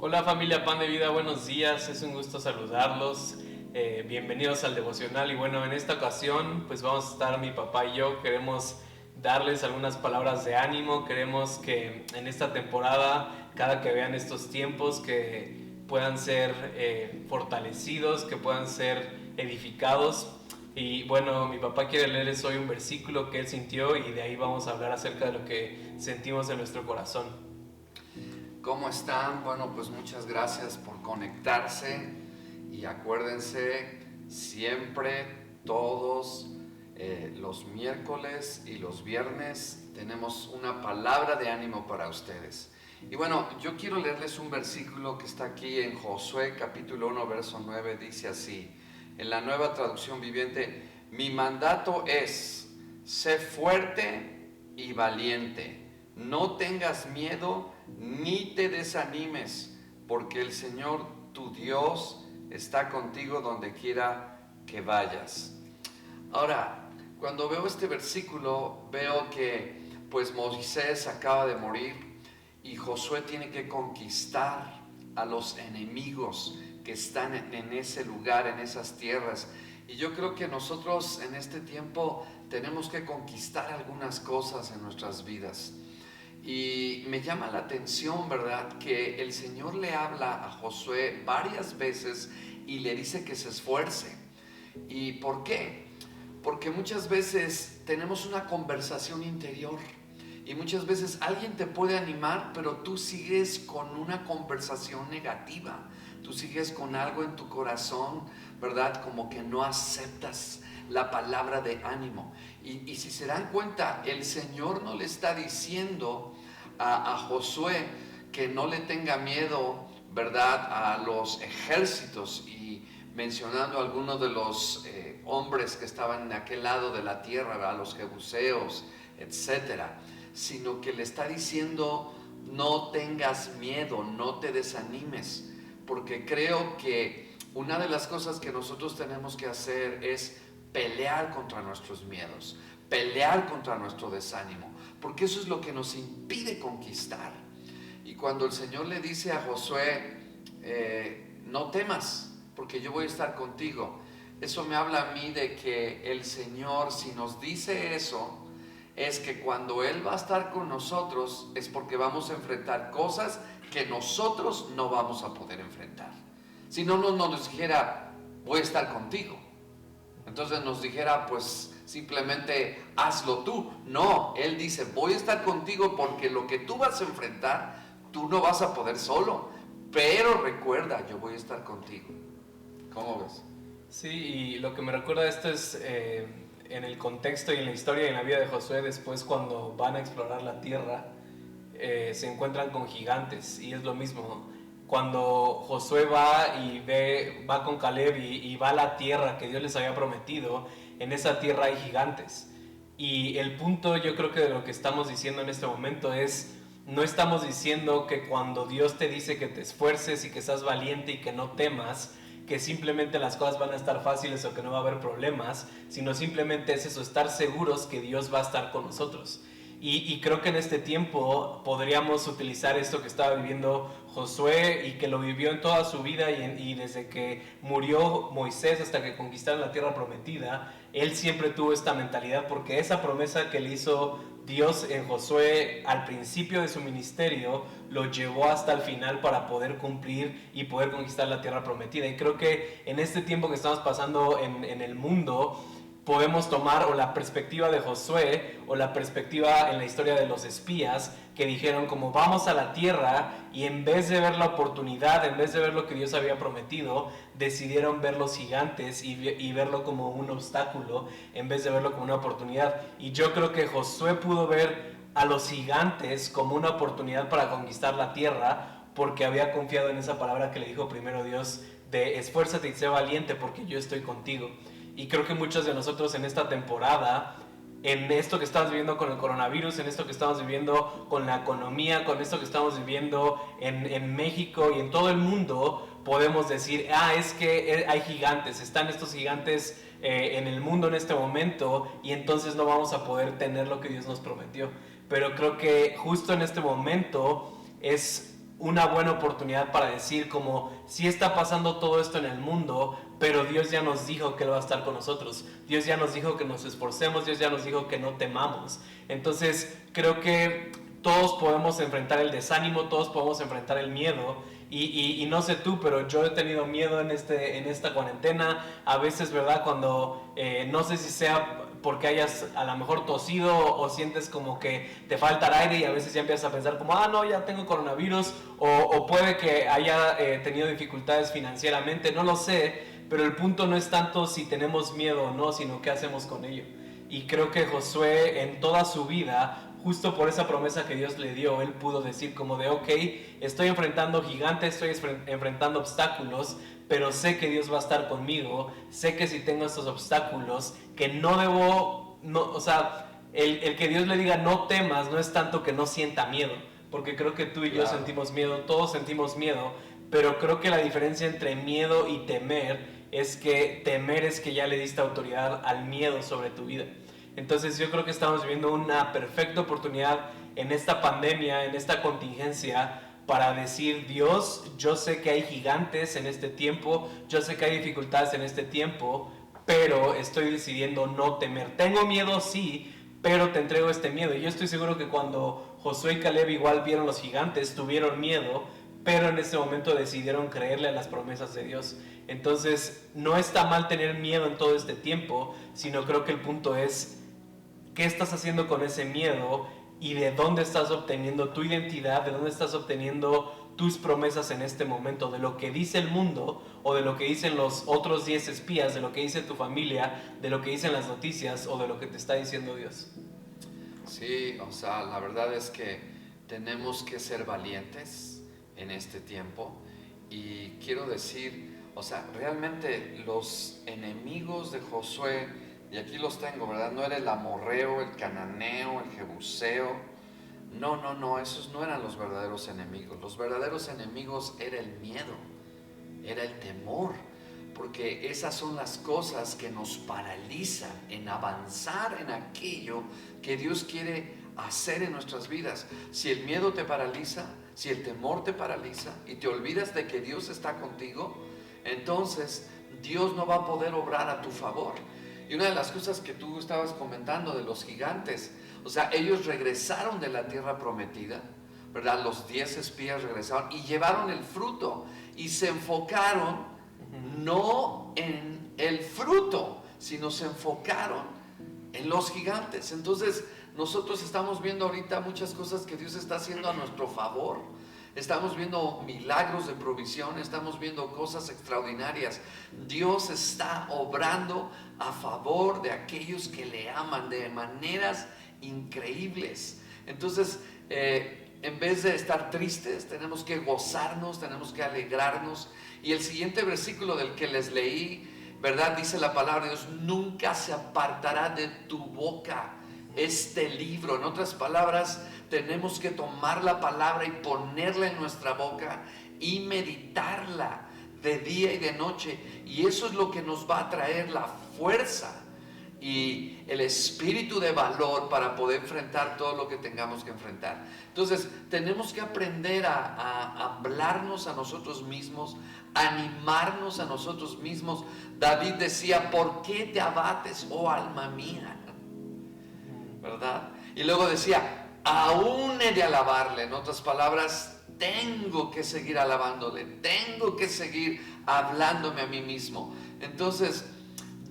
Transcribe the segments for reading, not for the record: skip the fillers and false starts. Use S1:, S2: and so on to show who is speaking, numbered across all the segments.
S1: Hola familia Pan de Vida, buenos días, es un gusto saludarlos, bienvenidos al devocional y bueno, en esta ocasión pues vamos a estar mi papá y yo, queremos darles algunas palabras de ánimo, queremos que en esta temporada, cada que vean estos tiempos, que puedan ser fortalecidos, que puedan ser edificados. Y bueno, mi papá quiere leerles hoy un versículo que él sintió y de ahí vamos a hablar acerca de lo que sentimos en nuestro corazón.
S2: ¿Cómo están? Bueno, pues muchas gracias por conectarse y acuérdense, siempre todos los miércoles y los viernes tenemos una palabra de ánimo para ustedes. Y bueno, yo quiero leerles un versículo que está aquí en Josué capítulo 1, verso 9, dice así, en la Nueva Traducción Viviente: mi mandato es, sé fuerte y valiente. No tengas miedo ni te desanimes, porque el Señor tu Dios está contigo donde quiera que vayas. Ahora, cuando veo este versículo, veo que pues Moisés acaba de morir y Josué tiene que conquistar a los enemigos que están en ese lugar, en esas tierras. Y yo creo que nosotros en este tiempo tenemos que conquistar algunas cosas en nuestras vidas. Y me llama la atención, ¿verdad?, que el Señor le habla a Josué varias veces y le dice que se esfuerce. ¿Y por qué? Porque muchas veces tenemos una conversación interior y muchas veces alguien te puede animar, pero tú sigues con una conversación negativa. Tú sigues con algo en tu corazón, ¿verdad?, como que no aceptas la palabra de ánimo. Y si se dan cuenta, el Señor no le está diciendo a Josué que no le tenga miedo, ¿verdad?, a los ejércitos, y mencionando a algunos de los hombres que estaban en aquel lado de la tierra, a los jebuseos, etcétera, sino que le está diciendo: no tengas miedo, no te desanimes, porque creo que una de las cosas que nosotros tenemos que hacer es pelear contra nuestros miedos, pelear contra nuestro desánimo, porque eso es lo que nos impide conquistar. Y cuando el Señor le dice a Josué, no temas, porque yo voy a estar contigo, eso me habla a mí de que el Señor, si nos dice eso, es que cuando Él va a estar con nosotros es porque vamos a enfrentar cosas que nosotros no vamos a poder enfrentar. Si no, no nos dijera, voy a estar contigo. Entonces nos dijera, pues simplemente hazlo tú. No, Él dice, voy a estar contigo porque lo que tú vas a enfrentar, tú no vas a poder solo. Pero recuerda, yo voy a estar contigo. ¿Cómo ves?
S1: Sí, y lo que me recuerda esto es en el contexto y en la historia y en la vida de Josué, después cuando van a explorar la tierra, se encuentran con gigantes y es lo mismo. Cuando Josué va con Caleb y va a la tierra que Dios les había prometido, en esa tierra hay gigantes. Y el punto, yo creo que de lo que estamos diciendo en este momento es, no estamos diciendo que cuando Dios te dice que te esfuerces y que seas valiente y que no temas, que simplemente las cosas van a estar fáciles o que no va a haber problemas, sino simplemente es eso, estar seguros que Dios va a estar con nosotros. Y creo que en este tiempo podríamos utilizar esto que estaba viviendo Josué y que lo vivió en toda su vida y desde que murió Moisés hasta que conquistaron la tierra prometida, él siempre tuvo esta mentalidad, porque esa promesa que le hizo Dios en Josué al principio de su ministerio lo llevó hasta el final para poder cumplir y poder conquistar la tierra prometida. Y creo que en este tiempo que estamos pasando en el mundo, podemos tomar o la perspectiva de Josué o la perspectiva en la historia de los espías que dijeron como vamos a la tierra, y en vez de ver la oportunidad, en vez de ver lo que Dios había prometido, decidieron ver los gigantes y verlo como un obstáculo en vez de verlo como una oportunidad. Y yo creo que Josué pudo ver a los gigantes como una oportunidad para conquistar la tierra, porque había confiado en esa palabra que le dijo primero Dios de esfuérzate y sé valiente porque yo estoy contigo. Y creo que muchos de nosotros en esta temporada, en esto que estamos viviendo con el coronavirus, en esto que estamos viviendo con la economía, con esto que estamos viviendo en México y en todo el mundo, podemos decir, es que hay gigantes, están estos gigantes en el mundo en este momento, y entonces no vamos a poder tener lo que Dios nos prometió. Pero creo que justo en este momento es una buena oportunidad para decir como, sí está pasando todo esto en el mundo, pero Dios ya nos dijo que Él va a estar con nosotros. Dios ya nos dijo que nos esforcemos, Dios ya nos dijo que no temamos. Entonces creo que todos podemos enfrentar el desánimo, todos podemos enfrentar el miedo. Y no sé tú, pero yo he tenido miedo en esta cuarentena. A veces, ¿verdad? Cuando no sé si sea porque hayas a lo mejor tosido o sientes como que te falta el aire y a veces ya empiezas a pensar como, no, ya tengo coronavirus, o puede que haya tenido dificultades financieramente, no lo sé, pero el punto no es tanto si tenemos miedo o no, sino qué hacemos con ello. Y creo que Josué en toda su vida, justo por esa promesa que Dios le dio, él pudo decir como de, ok, estoy enfrentando gigantes, estoy enfrentando obstáculos, pero sé que Dios va a estar conmigo, sé que si tengo estos obstáculos, que no debo, o sea, el que Dios le diga no temas no es tanto que no sienta miedo, porque creo que tú y yo sentimos miedo, todos sentimos miedo, pero creo que la diferencia entre miedo y temer es que temer es que ya le diste autoridad al miedo sobre tu vida. Entonces yo creo que estamos viviendo una perfecta oportunidad en esta pandemia, en esta contingencia, para decir, Dios, yo sé que hay gigantes en este tiempo, yo sé que hay dificultades en este tiempo, pero estoy decidiendo no temer. Tengo miedo, sí, pero te entrego este miedo. Y yo estoy seguro que cuando Josué y Caleb igual vieron los gigantes, tuvieron miedo, pero en ese momento decidieron creerle a las promesas de Dios. Entonces, no está mal tener miedo en todo este tiempo, sino creo que el punto es, ¿qué estás haciendo con ese miedo? ¿Y de dónde estás obteniendo tu identidad? ¿De dónde estás obteniendo tus promesas en este momento? ¿De lo que dice el mundo o de lo que dicen los otros 10 espías? ¿De lo que dice tu familia? ¿De lo que dicen las noticias? ¿O de lo que te está diciendo Dios?
S2: Sí, o sea, la verdad es que tenemos que ser valientes en este tiempo. Y quiero decir, o sea, realmente los enemigos de Josué, y aquí los tengo, ¿verdad? No era el amorreo, el cananeo, el jebuseo. No, esos no eran los verdaderos enemigos. Los verdaderos enemigos era el miedo, era el temor, porque esas son las cosas que nos paralizan en avanzar en aquello que Dios quiere hacer en nuestras vidas. Si el miedo te paraliza, si el temor te paraliza y te olvidas de que Dios está contigo, entonces Dios no va a poder obrar a tu favor. Y una de las cosas que tú estabas comentando de los gigantes, o sea, ellos regresaron de la tierra prometida, ¿verdad? Los 10 espías regresaron y llevaron el fruto y se enfocaron no en el fruto, sino se enfocaron en los gigantes. Entonces, nosotros estamos viendo ahorita muchas cosas que Dios está haciendo a nuestro favor. Estamos viendo milagros de provisión, estamos viendo cosas extraordinarias. Dios está obrando a favor de aquellos que le aman de maneras increíbles. Entonces, en vez de estar tristes, tenemos que gozarnos, tenemos que alegrarnos. Y el siguiente versículo del que les leí, ¿verdad? Dice la palabra de Dios, nunca se apartará de tu boca este libro. En otras palabras, tenemos que tomar la palabra y ponerla en nuestra boca y meditarla de día y de noche. Y eso es lo que nos va a traer la fuerza y el espíritu de valor para poder enfrentar todo lo que tengamos que enfrentar. Entonces, tenemos que aprender a hablarnos a nosotros mismos, animarnos a nosotros mismos. David decía, ¿por qué te abates, oh alma mía? ¿Verdad? Y luego decía, aún he de alabarle. En otras palabras, tengo que seguir alabándole, tengo que seguir hablándome a mí mismo. Entonces,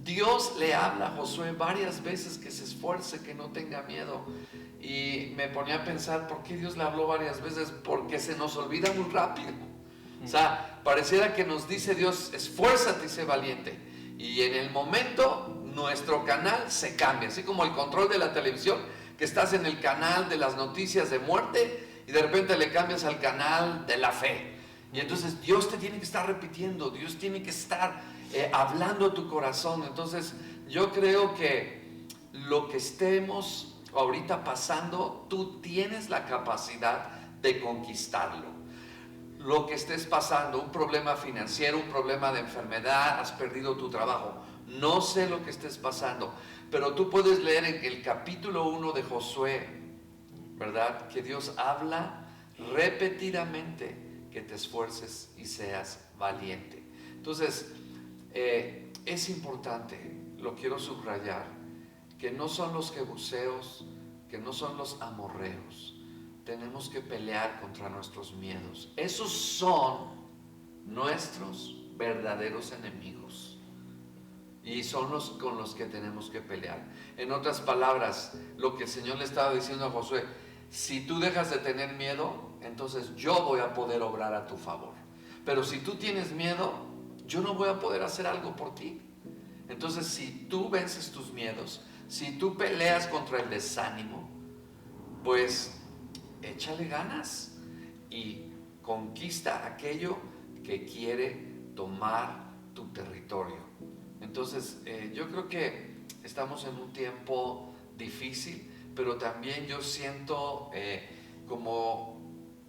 S2: Dios le habla a Josué varias veces que se esfuerce, que no tenga miedo. Y me ponía a pensar, ¿por qué Dios le habló varias veces? Porque se nos olvida muy rápido. O sea, pareciera que nos dice Dios, esfuérzate y sé valiente. Y en el momento, nuestro canal se cambia. Así como el control de la televisión, que estás en el canal de las noticias de muerte y de repente le cambias al canal de la fe. Y entonces Dios te tiene que estar repitiendo, Dios tiene que estar hablando a tu corazón. Entonces yo creo que lo que estemos ahorita pasando, tú tienes la capacidad de conquistarlo. Lo que estés pasando, un problema financiero, un problema de enfermedad, has perdido tu trabajo, no sé lo que estés pasando, pero tú puedes leer en el capítulo 1 de Josué, ¿verdad? Que Dios habla repetidamente que te esfuerces y seas valiente. Entonces, es importante, lo quiero subrayar, que no son los jebuseos, que no son los amorreos. Tenemos que pelear contra nuestros miedos. Esos son nuestros verdaderos enemigos y son los con los que tenemos que pelear. En otras palabras, lo que el Señor le estaba diciendo a Josué: si tú dejas de tener miedo, entonces yo voy a poder obrar a tu favor. Pero si tú tienes miedo, yo no voy a poder hacer algo por ti. Entonces, si tú vences tus miedos, si tú peleas contra el desánimo, pues échale ganas y conquista aquello que quiere tomar tu territorio. Entonces, yo creo que estamos en un tiempo difícil, pero también yo siento como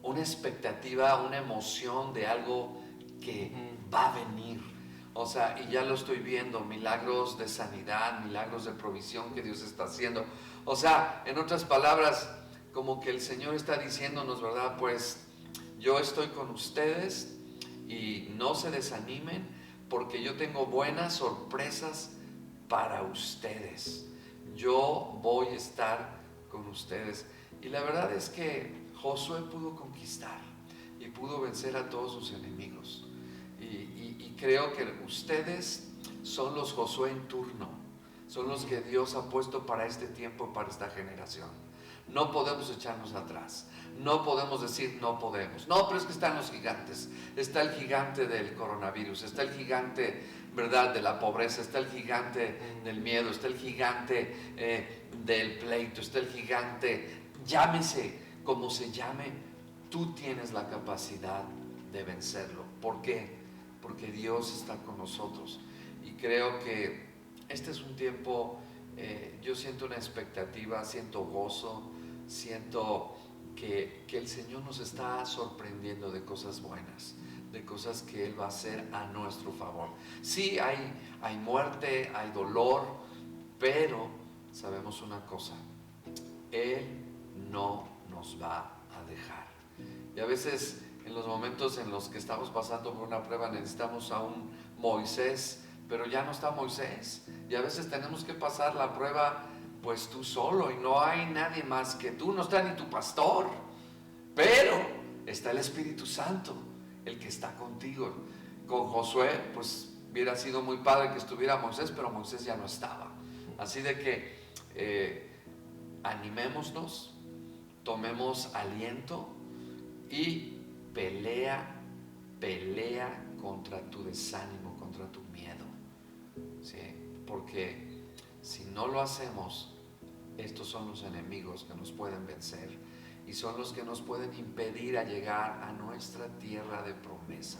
S2: una expectativa, una emoción de algo que va a venir. O sea, y ya lo estoy viendo, milagros de sanidad, milagros de provisión que Dios está haciendo. O sea, en otras palabras, como que el Señor está diciéndonos, ¿verdad? Pues yo estoy con ustedes y no se desanimen, porque yo tengo buenas sorpresas para ustedes. Yo voy a estar con ustedes. Y la verdad es que Josué pudo conquistar y pudo vencer a todos sus enemigos. Y creo que ustedes son los Josué en turno, son los que Dios ha puesto para este tiempo, para esta generación. No podemos echarnos atrás, no podemos decir no podemos. No, pero es que están los gigantes. Está el gigante del coronavirus, está el gigante, ¿verdad?, de la pobreza, está el gigante del miedo, está el gigante del pleito, está el gigante, llámese como se llame, tú tienes la capacidad de vencerlo. ¿Por qué? Porque Dios está con nosotros. Y creo que este es un tiempo, yo siento una expectativa, siento gozo, siento que el Señor nos está sorprendiendo de cosas buenas, de cosas que Él va a hacer a nuestro favor. Sí, hay muerte, hay dolor, pero sabemos una cosa: Él no nos va a dejar. Y a veces, en los momentos en los que estamos pasando por una prueba, necesitamos a un Moisés, pero ya no está Moisés. Y a veces tenemos que pasar la prueba pues tú solo, y no hay nadie más que tú, no está ni tu pastor, pero está el Espíritu Santo, el que está contigo. Con Josué, pues hubiera sido muy padre que estuviera Moisés, pero Moisés ya no estaba. Así de que animémonos, tomemos aliento y pelea contra tu desánimo, contra tu miedo, ¿sí? Porque si no lo hacemos, estos son los enemigos que nos pueden vencer y son los que nos pueden impedir a llegar a nuestra tierra de promesa,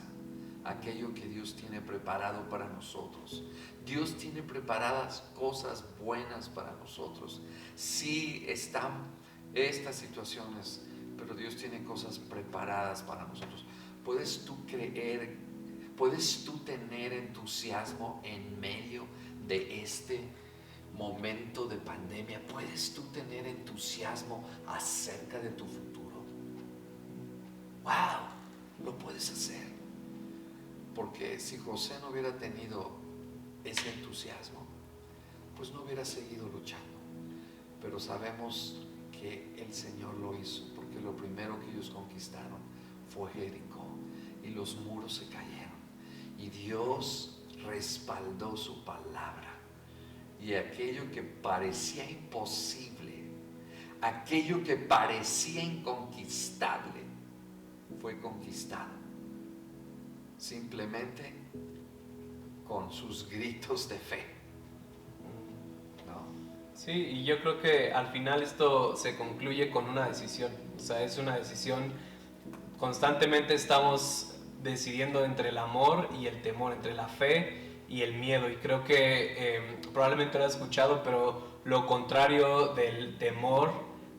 S2: aquello que Dios tiene preparado para nosotros. Dios tiene preparadas cosas buenas para nosotros. Sí están estas situaciones, pero Dios tiene cosas preparadas para nosotros. ¿Puedes tú creer? ¿Puedes tú tener entusiasmo en medio de este momento de pandemia? ¿Puedes tú tener entusiasmo acerca de tu futuro? ¡Wow! Lo puedes hacer. Porque si José no hubiera tenido ese entusiasmo, pues no hubiera seguido luchando. Pero sabemos que el Señor lo hizo, porque lo primero que ellos conquistaron fue Jericó y los muros se cayeron y Dios respaldó su palabra, y aquello que parecía imposible, aquello que parecía inconquistable, fue conquistado simplemente con sus gritos de fe, ¿no?
S1: Sí, y yo creo que al final esto se concluye con una decisión. O sea, es una decisión. Constantemente estamos decidiendo entre el amor y el temor, entre la fe y el miedo. Y creo que probablemente lo has escuchado, pero lo contrario del temor,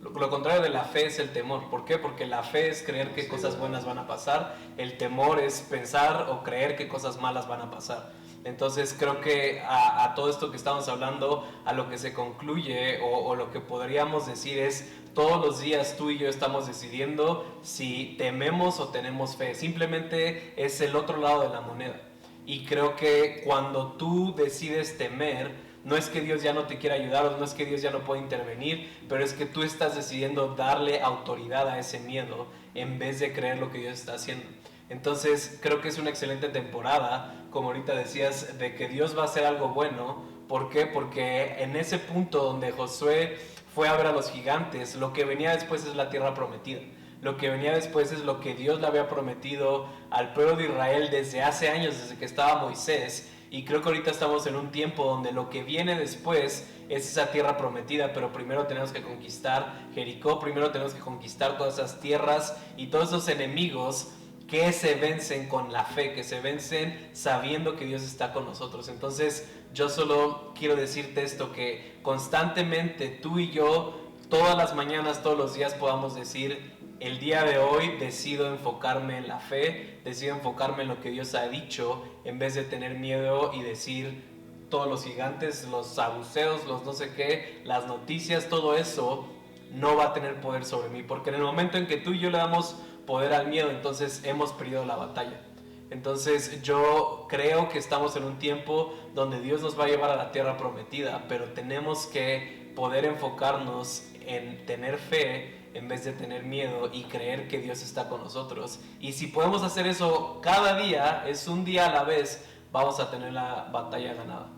S1: lo contrario de la fe es el temor. ¿Por qué? Porque la fe es creer que cosas buenas van a pasar. El temor es pensar o creer que cosas malas van a pasar. Entonces creo que a todo esto que estamos hablando, a lo que se concluye o lo que podríamos decir es todos los días tú y yo estamos decidiendo si tememos o tenemos fe. Simplemente es el otro lado de la moneda. Y creo que cuando tú decides temer, no es que Dios ya no te quiera ayudar o no es que Dios ya no pueda intervenir, pero es que tú estás decidiendo darle autoridad a ese miedo en vez de creer lo que Dios está haciendo. Entonces creo que es una excelente temporada, como ahorita decías, de que Dios va a hacer algo bueno. ¿Por qué? Porque en ese punto donde Josué fue a ver a los gigantes, lo que venía después es la tierra prometida. Lo que venía después es lo que Dios le había prometido al pueblo de Israel desde hace años, desde que estaba Moisés. Y creo que ahorita estamos en un tiempo donde lo que viene después es esa tierra prometida, pero primero tenemos que conquistar Jericó, primero tenemos que conquistar todas esas tierras y todos esos enemigos que se vencen con la fe, que se vencen sabiendo que Dios está con nosotros. Entonces yo solo quiero decirte esto, que constantemente tú y yo, todas las mañanas, todos los días podamos decir: el día de hoy decido enfocarme en la fe, decido enfocarme en lo que Dios ha dicho, en vez de tener miedo y decir todos los gigantes, los saduceos, los no sé qué, las noticias, todo eso no va a tener poder sobre mí, porque en el momento en que tú y yo le damos poder al miedo, entonces hemos perdido la batalla. Entonces yo creo que estamos en un tiempo donde Dios nos va a llevar a la tierra prometida, pero tenemos que poder enfocarnos en tener fe en vez de tener miedo y creer que Dios está con nosotros. Y si podemos hacer eso cada día, es un día a la vez, vamos a tener la batalla ganada.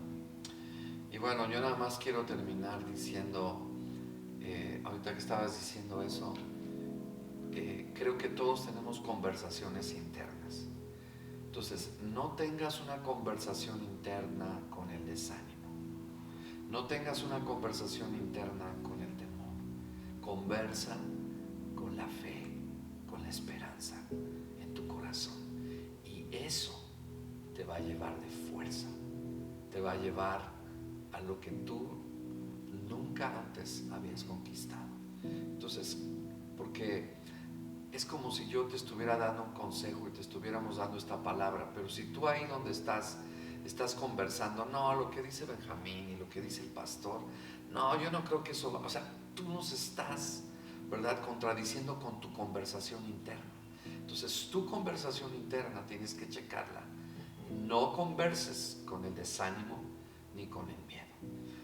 S2: Y bueno, yo nada más quiero terminar diciendo, ahorita que estabas diciendo eso, creo que todos tenemos conversaciones internas. Entonces, no tengas una conversación interna con el desánimo. No tengas una conversación interna con el temor. Conversa con la fe, con la esperanza en tu corazón. Y eso te va a llevar de fuerza. Te va a llevar a lo que tú nunca antes habías conquistado. Entonces, porque es como si yo te estuviera dando un consejo y te estuviéramos dando esta palabra, pero si tú ahí donde estás conversando, no, lo que dice Benjamín y lo que dice el pastor, no, yo no creo que eso, o sea, tú nos estás, ¿verdad?, contradiciendo con tu conversación interna. Entonces, tu conversación interna tienes que checarla. No converses con el desánimo ni con el miedo.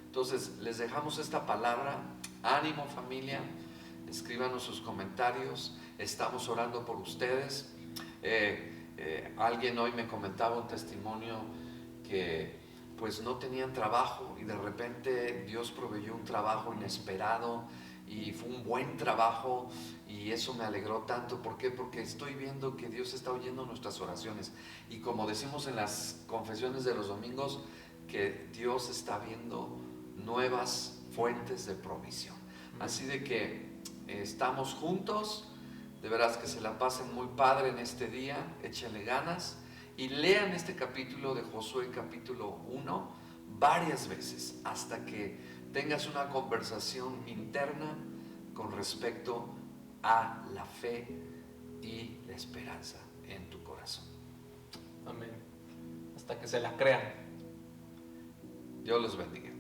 S2: Entonces, les dejamos esta palabra. Ánimo, familia. Escríbanos sus comentarios. Estamos orando por ustedes. Alguien hoy me comentaba un testimonio que pues no tenían trabajo y de repente Dios proveyó un trabajo inesperado y fue un buen trabajo, y eso me alegró tanto. ¿Por qué? Porque estoy viendo que Dios está oyendo nuestras oraciones, y como decimos en las confesiones de los domingos, que Dios está viendo nuevas fuentes de provisión. Así de que estamos juntos. De veras que se la pasen muy padre en este día, échenle ganas y lean este capítulo de Josué, capítulo 1, varias veces hasta que tengas una conversación interna con respecto a la fe y la esperanza en tu corazón.
S1: Amén. Hasta que se la crean.
S2: Dios los bendiga.